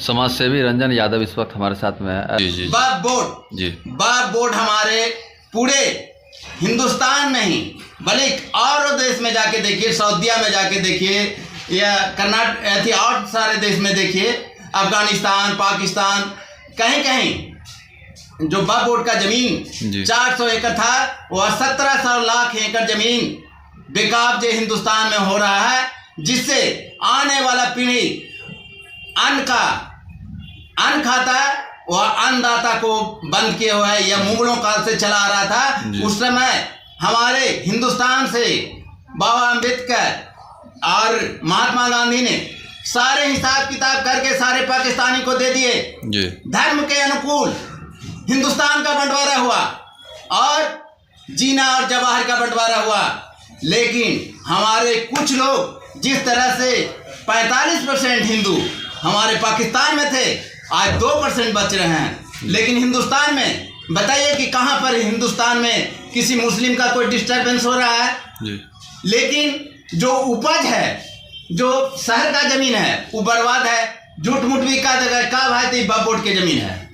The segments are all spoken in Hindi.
समाज सेवी रंजन यादव इस वक्त हमारे साथ में है। जी वक्फ बोर्ड जी वक्फ बोर्ड हमारे पूरे हिंदुस्तान में ही बल्कि और देश में जाके देखिए, सऊदीया में जाके देखिए या कर्नाटक और सारे देश में देखिए, अफगानिस्तान, पाकिस्तान, कहीं कहीं जो वक्फ बोर्ड का जमीन 400 एकड़ था वह 1700 लाख एकड़ जमीन बेकाबजे हिंदुस्तान में हो रहा है, जिससे आने वाला पीढ़ी अन्न खाता है। वह अन्नदाता को बंद किए हुए है, यह मुगलों काल से चला आ रहा था। उस समय हमारे हिंदुस्तान से बाबा अम्बेडकर और महात्मा गांधी ने सारे हिसाब किताब करके सारे पाकिस्तानी को दे दिए। धर्म के अनुकूल हिंदुस्तान का बंटवारा हुआ और जीना और जवाहर का बंटवारा हुआ, लेकिन हमारे कुछ लोग जिस तरह से 45% हिंदू हमारे पाकिस्तान में थे, आज 2% बच रहे हैं। लेकिन हिंदुस्तान में बताइए कि कहाँ पर हिंदुस्तान में किसी मुस्लिम का कोई डिस्टर्बेंस हो रहा है। लेकिन जो उपज है, जो शहर का जमीन है वो बर्बाद है। झूठ मूठ भी का भाई तो वक्फ बोर्ड की जमीन है,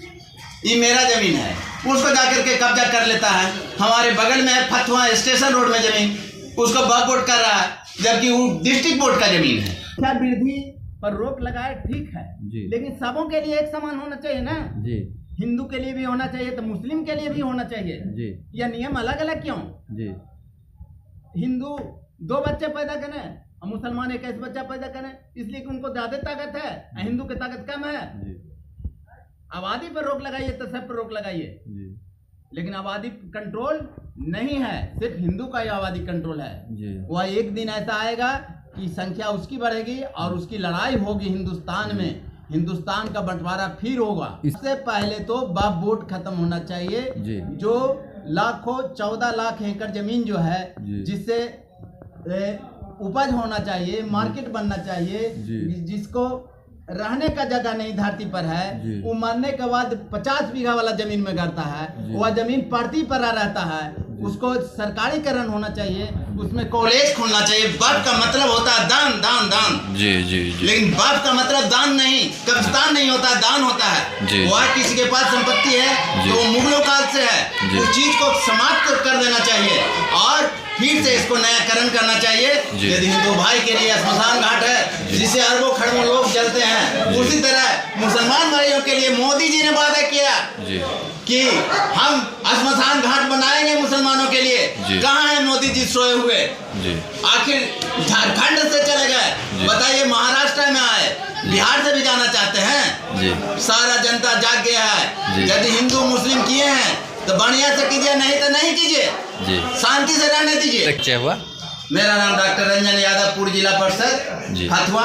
ये मेरा जमीन है, उसको जाकर के कब्जा कर लेता है। हमारे बगल में है फतवा स्टेशन रोड में जमीन, उसको वक्फ बोर्ड कर रहा है, जबकि वो डिस्ट्रिक्ट बोर्ड का जमीन है। क्या वृद्धि पर रोक लगाए ठीक है, लेकिन सबों के लिए एक समान होना चाहिए ना जी। हिंदू के लिए भी होना चाहिए तो मुस्लिम के लिए भी होना चाहिए जी। यह नियम अलग अलग क्यों जी? हिंदू 2 बच्चे पैदा करें और मुसलमान 21 बच्चा पैदा करें, इसलिए कि उनको ज्यादा ताकत है, हिंदू की ताकत कम है। आबादी पर रोक लगाइए तो सब पर रोक लगाइए, लेकिन आबादी कंट्रोल नहीं है, सिर्फ हिंदू का ही आबादी कंट्रोल है। वह एक दिन ऐसा आएगा कि संख्या उसकी बढ़ेगी और उसकी लड़ाई होगी हिंदुस्तान में, हिंदुस्तान का बंटवारा फिर होगा। इससे पहले तो वक्फ बोर्ड खत्म होना चाहिए, जो लाखों 14 लाख एकड़ जमीन जो है, जिससे उपज होना चाहिए, मार्केट बनना चाहिए, जिसको रहने का जगह नहीं धरती पर है, वो मरने के बाद 50 बीघा वाला जमीन में गिरता है, वह जमीन पड़ती पर रहता है, उसको सरकारीकरण होना चाहिए, उसमें कॉलेज खोलना चाहिए। वक्फ का मतलब होता है दान दान दान जी जी जी। लेकिन वक्फ का मतलब दान नहीं, कब्रिस्तान नहीं होता है, दान होता है। वह किसी के पास संपत्ति है तो मुगलों काल से है, उस चीज को समाप्त कर देना चाहिए और फिर से इसको नयाकरण करना चाहिए। यदि हिंदू भाई के लिए स्मशान घाट है जिसे अरबों खरबों लोग जलते हैं, उसी तरह मुसलमान भाइयों के लिए मोदी जी ने वादा किया कि हम स्मशान घाट बनाएंगे मुसलमानों के लिए। कहाँ है मोदी जी सोए हुए? आखिर झारखंड से चले गए, बताइए महाराष्ट्र में आए, बिहार से भी जाना चाहते हैं। सारा जनता जाग गया है। यदि हिंदू मुस्लिम किए हैं तो बढ़िया से कीजिए, नहीं तो नहीं कीजिए, शांति से रहने दीजिए। क्या हुआ? मेरा नाम डॉक्टर रंजन यादव, पूर्व जिला परिषद फतवा।